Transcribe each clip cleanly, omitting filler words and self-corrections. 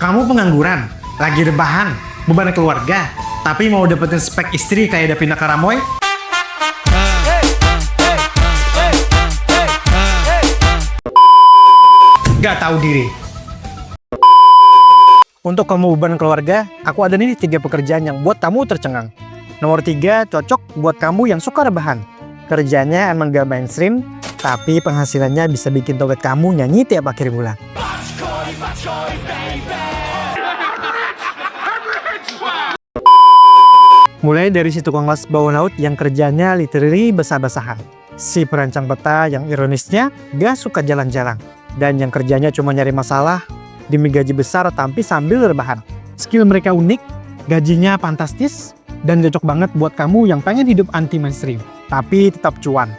Kamu pengangguran, lagi rebahan, beban keluarga, tapi mau dapetin spek istri kayak Davina Karamoy? Gak tahu diri. Untuk kamu beban keluarga, aku ada nih 3 pekerjaan yang buat kamu tercengang. Nomor 3, cocok buat kamu yang suka rebahan. Kerjanya emang gak mainstream, tapi penghasilannya bisa bikin toget kamu nyanyi tiap akhir bulan. Mulai dari si tukang las bawah laut yang kerjanya literally basah-basahan. Si perancang peta yang ironisnya gak suka jalan-jalan. Dan yang kerjanya cuma nyari masalah demi gaji besar tapi sambil rebahan. Skill mereka unik, gajinya fantastis, dan cocok banget buat kamu yang pengen hidup anti mainstream, tapi tetap cuan.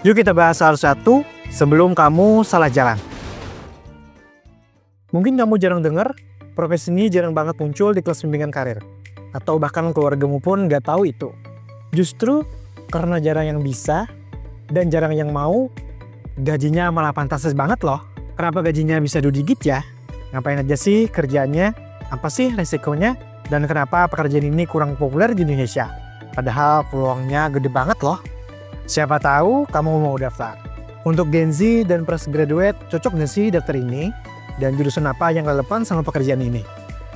Yuk kita bahas satu-satu sebelum kamu salah jalan. Mungkin kamu jarang dengar, profesi ini jarang banget muncul di kelas bimbingan karir. Atau bahkan keluargamu pun nggak tahu itu. Justru karena jarang yang bisa dan jarang yang mau, gajinya malah fantastis banget loh. Kenapa gajinya bisa 2 digit ya? Ngapain aja sih kerjaannya? Apa sih resikonya? Dan kenapa pekerjaan ini kurang populer di Indonesia? Padahal peluangnya gede banget loh. Siapa tahu kamu mau daftar. Untuk Gen Z dan fresh graduate, cocok nggak sih daftar ini? Dan jurusan apa yang relevan sama pekerjaan ini?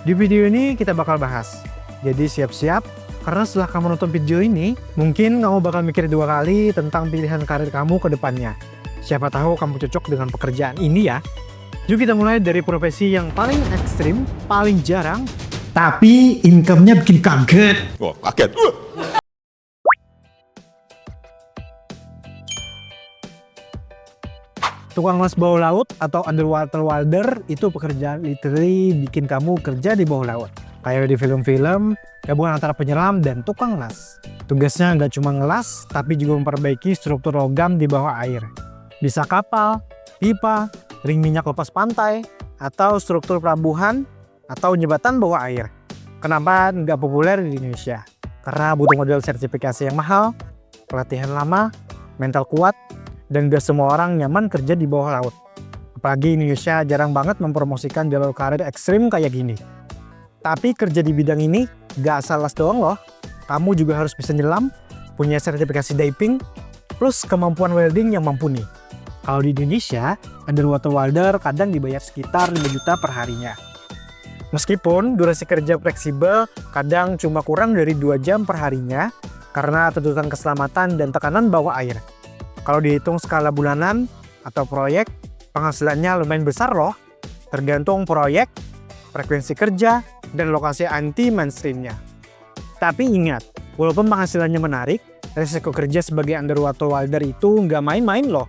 Di video ini kita bakal bahas. Jadi siap-siap, karena setelah kamu nonton video ini, mungkin kamu bakal mikir 2 kali tentang pilihan karir kamu ke depannya. Siapa tahu kamu cocok dengan pekerjaan ini ya. Yuk kita mulai dari profesi yang paling ekstrim, paling jarang, tapi income-nya bikin kaget. Wah, kaget. Tukang las bawah laut atau underwater welder itu pekerjaan literally bikin kamu kerja di bawah laut. Kayak di film-film, gabungan antara penyelam dan tukang las. Tugasnya nggak cuma ngelas, tapi juga memperbaiki struktur logam di bawah air. Bisa kapal, pipa, ring minyak lepas pantai, atau struktur pelabuhan, atau jembatan bawah air. Kenapa nggak populer di Indonesia? Karena butuh model sertifikasi yang mahal, pelatihan lama, mental kuat, dan gak semua orang nyaman kerja di bawah laut. Apalagi Indonesia jarang banget mempromosikan jalur karir ekstrim kayak gini. Tapi kerja di bidang ini gak asal las doang loh. Kamu juga harus bisa nyelam, punya sertifikasi diving, plus kemampuan welding yang mumpuni. Kalau di Indonesia, underwater welder kadang dibayar sekitar 5 juta per harinya. Meskipun durasi kerja fleksibel, kadang cuma kurang dari 2 jam per harinya karena tuntutan keselamatan dan tekanan bawah air. Kalau dihitung skala bulanan atau proyek, penghasilannya lumayan besar loh. Tergantung proyek, frekuensi kerja, dan lokasi anti-mainstreamnya. Tapi ingat, walaupun penghasilannya menarik, resiko kerja sebagai underwater welder itu nggak main-main loh.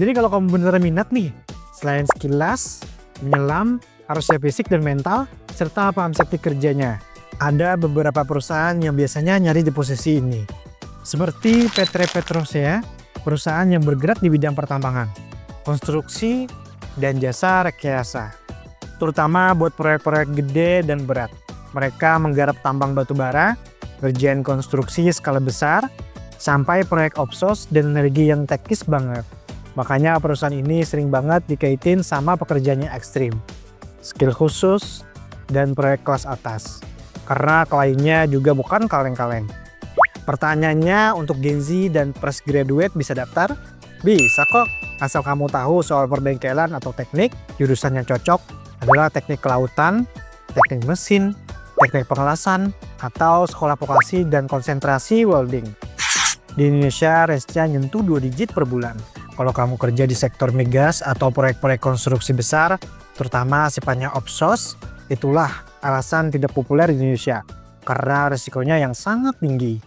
Jadi kalau kamu beneran minat nih, selain skill las, menyelam, harus siap fisik dan mental, serta paham safety kerjanya. Ada beberapa perusahaan yang biasanya nyari di posisi ini. Seperti PT Petrosea, perusahaan yang bergerak di bidang pertambangan, konstruksi, dan jasa rekayasa. Terutama buat proyek-proyek gede dan berat. Mereka menggarap tambang batu bara, kerjaan konstruksi skala besar, sampai proyek offshore dan energi yang teknis banget. Makanya perusahaan ini sering banget dikaitin sama pekerjaannya ekstrim, skill khusus, dan proyek kelas atas. Karena kliennya juga bukan kaleng-kaleng. Pertanyaannya untuk Gen Z dan fresh graduate bisa daftar? Bisa kok, asal kamu tahu soal perbengkelan atau teknik. Jurusan yang cocok adalah teknik kelautan, teknik mesin, teknik pengelasan, atau sekolah vokasi dan konsentrasi welding. Di Indonesia, range-nya nyentuh 2 digit per bulan. Kalau kamu kerja di sektor migas atau proyek-proyek konstruksi besar, terutama sifatnya offshore, itulah alasan tidak populer di Indonesia, karena resikonya yang sangat tinggi.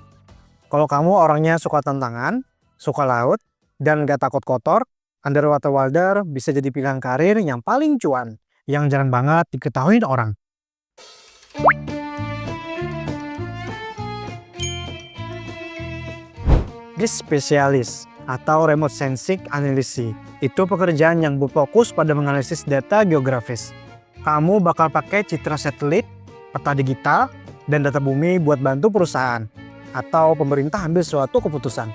Kalau kamu orangnya suka tantangan, suka laut, dan gak takut kotor, underwater welder bisa jadi pilihan karir yang paling cuan, yang jarang banget diketahui orang. Disk spesialis atau remote sensing analysis itu pekerjaan yang berfokus pada menganalisis data geografis. Kamu bakal pakai citra satelit, peta digital, dan data bumi buat bantu perusahaan atau pemerintah ambil suatu keputusan.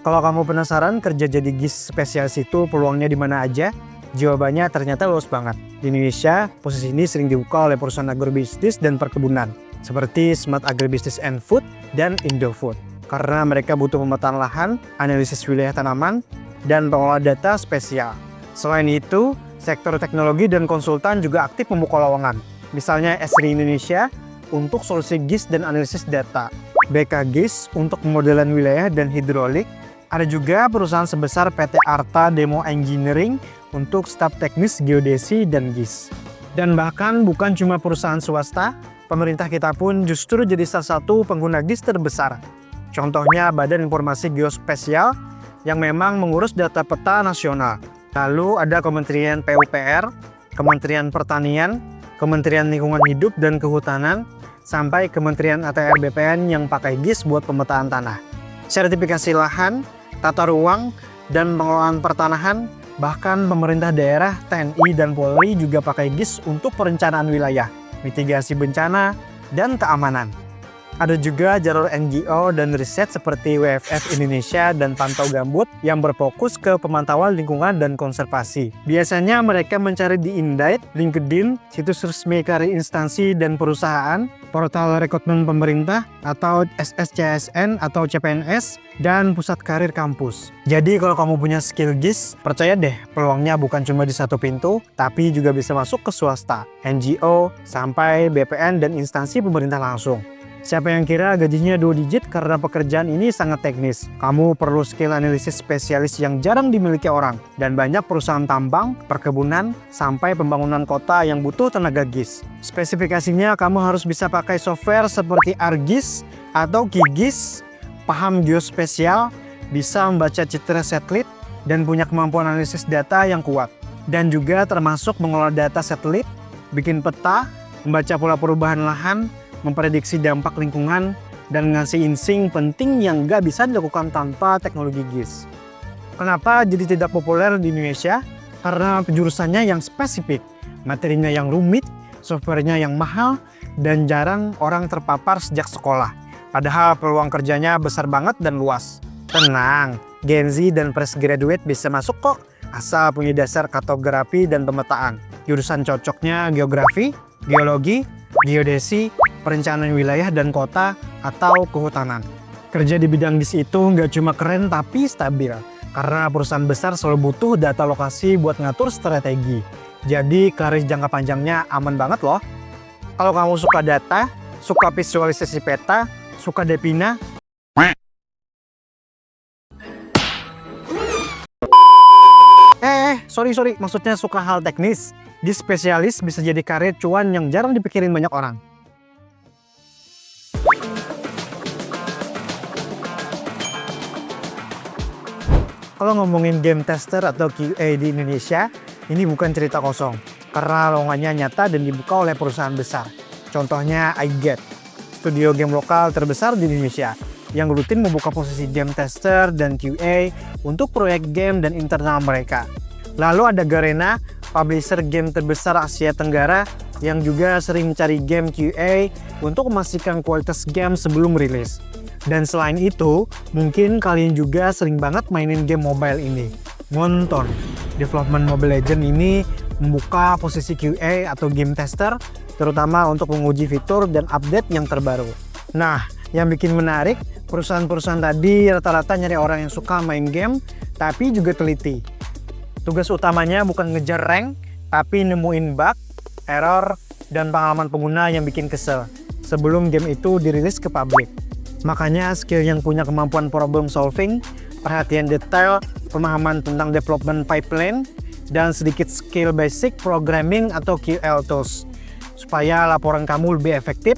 Kalau kamu penasaran kerja jadi GIS spesialis itu peluangnya di mana aja, Jawabannya ternyata luas banget. Di Indonesia, posisi ini sering dibuka oleh perusahaan agrobisnis dan perkebunan, seperti Smart Agribusiness and Food dan Indofood. Karena mereka butuh pemetaan lahan, analisis wilayah tanaman, dan pengelola data spesial. Selain itu, sektor teknologi dan konsultan juga aktif membuka lowongan. Misalnya Esri Indonesia untuk solusi GIS dan analisis data, BK GIS untuk pemodelan wilayah dan hidrolik. Ada juga perusahaan sebesar PT Arta Demo Engineering untuk staf teknis geodesi dan GIS. Dan bahkan bukan cuma perusahaan swasta, pemerintah kita pun justru jadi salah satu pengguna GIS terbesar. Contohnya Badan Informasi Geospasial yang memang mengurus data peta nasional. Lalu ada Kementerian PUPR, Kementerian Pertanian, Kementerian Lingkungan Hidup dan Kehutanan, sampai Kementerian ATR BPN yang pakai GIS buat pemetaan tanah. Sertifikasi lahan, tata ruang, dan pengelolaan pertanahan, bahkan pemerintah daerah, TNI, dan Polri juga pakai GIS untuk perencanaan wilayah, mitigasi bencana, dan keamanan. Ada juga jalur NGO dan riset seperti WFF Indonesia dan Pantau Gambut yang berfokus ke pemantauan lingkungan dan konservasi. Biasanya mereka mencari di Indite, LinkedIn, situs resmi karir instansi dan perusahaan, portal rekrutmen pemerintah atau SSCSN atau CPNS, dan pusat karir kampus. Jadi kalau kamu punya skill GIS, percaya deh peluangnya bukan cuma di satu pintu, tapi juga bisa masuk ke swasta, NGO, sampai BPN dan instansi pemerintah langsung. Siapa yang kira gajinya 2 digit karena pekerjaan ini sangat teknis? Kamu perlu skill analisis spesialis yang jarang dimiliki orang. Dan banyak perusahaan tambang, perkebunan, sampai pembangunan kota yang butuh tenaga GIS. Spesifikasinya kamu harus bisa pakai software seperti ArcGIS atau QGIS, paham geospasial, bisa membaca citra satelit, dan punya kemampuan analisis data yang kuat. Dan juga termasuk mengelola data satelit, bikin peta, membaca pola perubahan lahan, memprediksi dampak lingkungan, dan ngasih insting penting yang nggak bisa dilakukan tanpa teknologi GIS. Kenapa jadi tidak populer di Indonesia? Karena penjurusannya yang spesifik, materinya yang rumit, softwarenya yang mahal, dan jarang orang terpapar sejak sekolah. Padahal peluang kerjanya besar banget dan luas. Tenang, Gen Z dan fresh graduate bisa masuk kok, asal punya dasar kartografi dan pemetaan. Jurusan cocoknya geografi, geologi, geodesi, perencanaan wilayah dan kota, atau kehutanan. Kerja di bidang GIS itu nggak cuma keren tapi stabil, karena perusahaan besar selalu butuh data lokasi buat ngatur strategi. Jadi karir jangka panjangnya aman banget loh. Kalau kamu suka data, suka visualisasi peta, suka Depina, sorry, maksudnya suka hal teknis, GIS spesialis bisa jadi karir cuan yang jarang dipikirin banyak orang. Kalau ngomongin game tester atau QA di Indonesia, ini bukan cerita kosong, karena lowongannya nyata dan dibuka oleh perusahaan besar. Contohnya iGet, studio game lokal terbesar di Indonesia, yang rutin membuka posisi game tester dan QA untuk proyek game dan internal mereka. Lalu ada Garena, publisher game terbesar Asia Tenggara, yang juga sering mencari game QA untuk memastikan kualitas game sebelum rilis. Dan selain itu, mungkin kalian juga sering banget mainin game mobile ini. Ngonton, development Mobile Legends ini membuka posisi QA atau game tester, terutama untuk menguji fitur dan update yang terbaru. Nah, yang bikin menarik, perusahaan-perusahaan tadi rata-rata nyari orang yang suka main game, tapi juga teliti. Tugas utamanya bukan ngejar rank, tapi nemuin bug, error, dan pengalaman pengguna yang bikin kesel sebelum game itu dirilis ke publik. Makanya skill yang punya kemampuan problem solving, perhatian detail, pemahaman tentang development pipeline, dan sedikit skill basic programming atau QL tools. Supaya laporan kamu lebih efektif,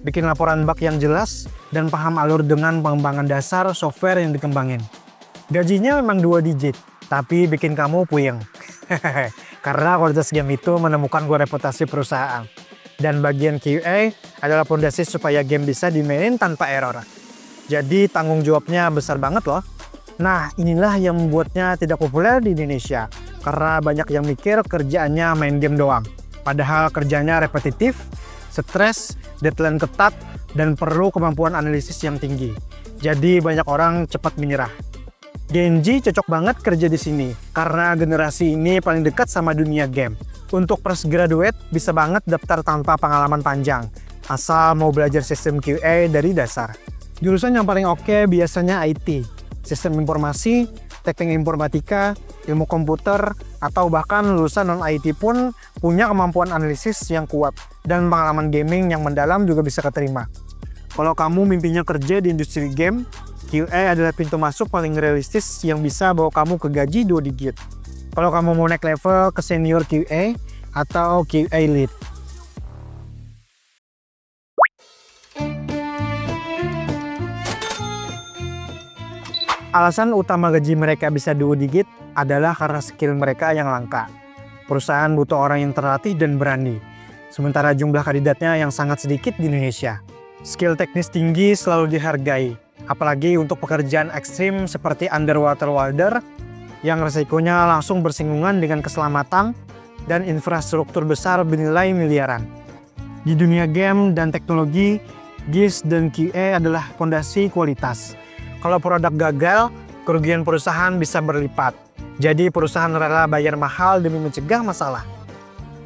bikin laporan bug yang jelas, dan paham alur dengan pengembangan dasar software yang dikembangin. Gajinya memang 2 digit, tapi bikin kamu puyeng. Karena kualitas game itu menemukan reputasi perusahaan. Dan bagian QA adalah fondasi supaya game bisa dimainin tanpa error. Jadi tanggung jawabnya besar banget loh. Nah, inilah yang membuatnya tidak populer di Indonesia. Karena banyak yang mikir kerjaannya main game doang. Padahal kerjanya repetitif, stres, deadline ketat, dan perlu kemampuan analisis yang tinggi. Jadi banyak orang cepat menyerah. Gen Z cocok banget kerja di sini, karena generasi ini paling dekat sama dunia game. Untuk fresh graduate, bisa banget daftar tanpa pengalaman panjang, asal mau belajar sistem QA dari dasar. Jurusan yang paling oke biasanya IT, sistem informasi, teknik informatika, ilmu komputer, atau bahkan lulusan non-IT pun punya kemampuan analisis yang kuat, dan pengalaman gaming yang mendalam juga bisa keterima. Kalau kamu mimpinya kerja di industri game, QA adalah pintu masuk paling realistis yang bisa bawa kamu ke gaji 2 digit. Kalau kamu mau naik level ke senior QA atau QA lead. Alasan utama gaji mereka bisa 2 digit adalah karena skill mereka yang langka. Perusahaan butuh orang yang terlatih dan berani, sementara jumlah kandidatnya yang sangat sedikit di Indonesia. Skill teknis tinggi selalu dihargai, apalagi untuk pekerjaan ekstrim seperti underwater welder yang resikonya langsung bersinggungan dengan keselamatan dan infrastruktur besar bernilai miliaran. Di dunia game dan teknologi, GIS dan QA adalah fondasi kualitas. Kalau produk gagal, kerugian perusahaan bisa berlipat. Jadi perusahaan rela bayar mahal demi mencegah masalah.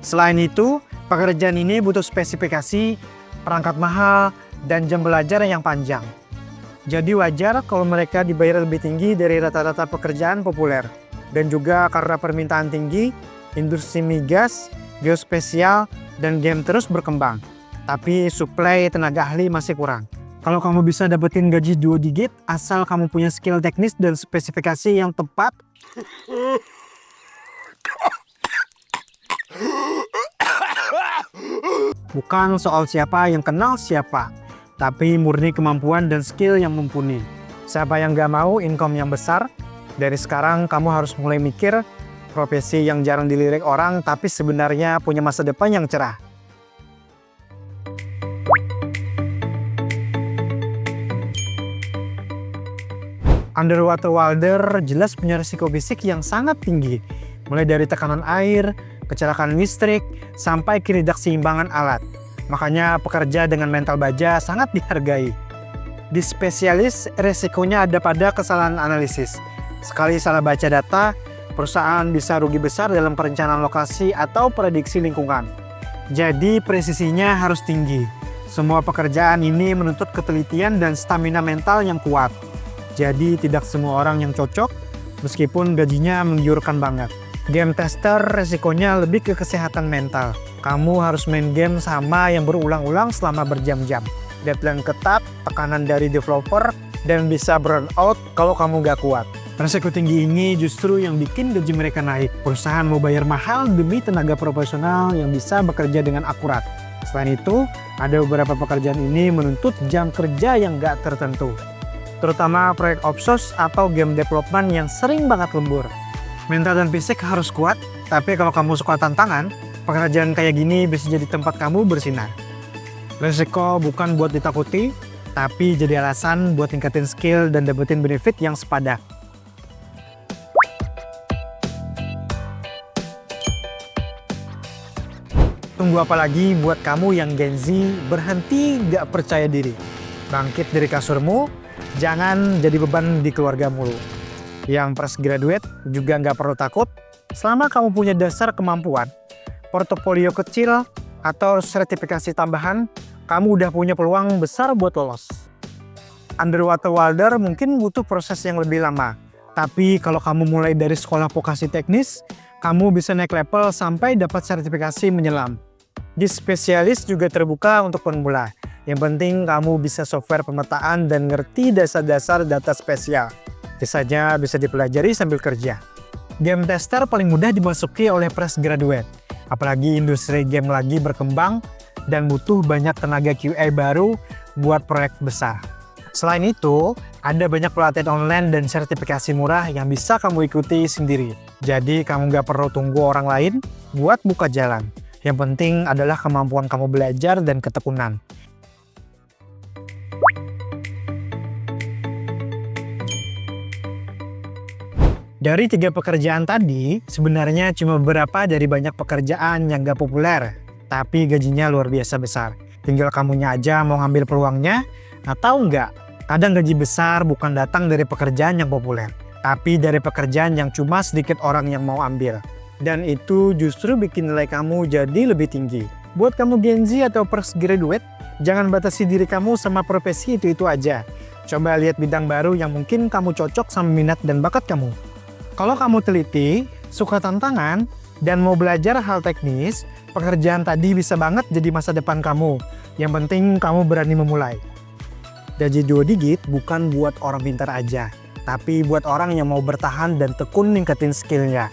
Selain itu, pekerjaan ini butuh spesifikasi, perangkat mahal, dan jam belajar yang panjang. Jadi wajar kalau mereka dibayar lebih tinggi dari rata-rata pekerjaan populer. Dan juga karena permintaan tinggi, industri migas, geospesial, dan game terus berkembang. Tapi suplai tenaga ahli masih kurang. Kalau kamu bisa dapetin gaji 2 digit, asal kamu punya skill teknis dan spesifikasi yang tepat, bukan soal siapa yang kenal siapa, tapi murni kemampuan dan skill yang mumpuni. Siapa yang gak mau income yang besar? Dari sekarang kamu harus mulai mikir profesi yang jarang dilirik orang tapi sebenarnya punya masa depan yang cerah. Underwater welder jelas punya risiko fisik yang sangat tinggi, mulai dari tekanan air, kecelakaan listrik, sampai ketidakseimbangan alat. Makanya pekerja dengan mental baja sangat dihargai. Di spesialis, resikonya ada pada kesalahan analisis. Sekali salah baca data, perusahaan bisa rugi besar dalam perencanaan lokasi atau prediksi lingkungan. Jadi presisinya harus tinggi. Semua pekerjaan ini menuntut ketelitian dan stamina mental yang kuat. Jadi tidak semua orang yang cocok, meskipun gajinya menggiurkan banget. Game tester resikonya lebih ke kesehatan mental. Kamu harus main game sama yang berulang-ulang selama berjam-jam. Deadline ketat, tekanan dari developer, dan bisa burn out kalau kamu gak kuat. Resiko tinggi ini justru yang bikin gaji mereka naik. Perusahaan mau bayar mahal demi tenaga profesional yang bisa bekerja dengan akurat. Selain itu, ada beberapa pekerjaan ini menuntut jam kerja yang gak tertentu. Terutama proyek outsource atau game development yang sering banget lembur. Mental dan fisik harus kuat, tapi kalau kamu suka tantangan, pekerjaan kayak gini bisa jadi tempat kamu bersinar. Resiko bukan buat ditakuti, tapi jadi alasan buat tingkatin skill dan dapetin benefit yang sepadan. Tunggu apa lagi buat kamu yang Gen Z berhenti gak percaya diri. Bangkit dari kasurmu, jangan jadi beban di keluarga mulu. Yang fresh graduate juga nggak perlu takut, selama kamu punya dasar kemampuan, portofolio kecil, atau sertifikasi tambahan, kamu udah punya peluang besar buat lolos. Underwater welder mungkin butuh proses yang lebih lama, tapi kalau kamu mulai dari sekolah vokasi teknis, kamu bisa naik level sampai dapat sertifikasi menyelam. Di spesialis juga terbuka untuk pemula. Yang penting kamu bisa software pemetaan dan ngerti dasar-dasar data spesial. Sisanya bisa dipelajari sambil kerja. Game tester paling mudah dimasuki oleh fresh graduate. Apalagi industri game lagi berkembang dan butuh banyak tenaga QA baru buat proyek besar. Selain itu, ada banyak pelatihan online dan sertifikasi murah yang bisa kamu ikuti sendiri. Jadi kamu nggak perlu tunggu orang lain buat buka jalan. Yang penting adalah kemampuan kamu belajar dan ketekunan. Dari 3 pekerjaan tadi, sebenarnya cuma beberapa dari banyak pekerjaan yang gak populer, tapi gajinya luar biasa besar. Tinggal kamunya aja mau ngambil peluangnya atau enggak. Kadang gaji besar bukan datang dari pekerjaan yang populer, tapi dari pekerjaan yang cuma sedikit orang yang mau ambil. Dan itu justru bikin nilai kamu jadi lebih tinggi. Buat kamu Gen Z atau fresh graduate, jangan batasi diri kamu sama profesi itu aja. Coba lihat bidang baru yang mungkin kamu cocok sama minat dan bakat kamu. Kalau kamu teliti, suka tantangan, dan mau belajar hal teknis, pekerjaan tadi bisa banget jadi masa depan kamu. Yang penting kamu berani memulai. Gaji 2 digit bukan buat orang pintar aja, tapi buat orang yang mau bertahan dan tekun ningkatin skillnya.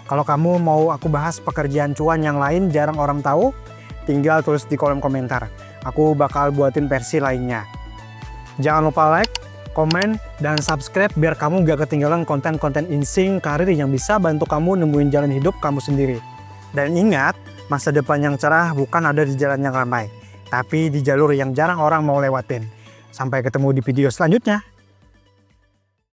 Kalau kamu mau aku bahas pekerjaan cuan yang lain jarang orang tahu, tinggal tulis di kolom komentar. Aku bakal buatin versi lainnya. Jangan lupa like, komen, dan subscribe biar kamu gak ketinggalan konten-konten insing karir yang bisa bantu kamu nemuin jalan hidup kamu sendiri. Dan ingat, masa depan yang cerah bukan ada di jalan yang ramai, tapi di jalur yang jarang orang mau lewatin. Sampai ketemu di video selanjutnya.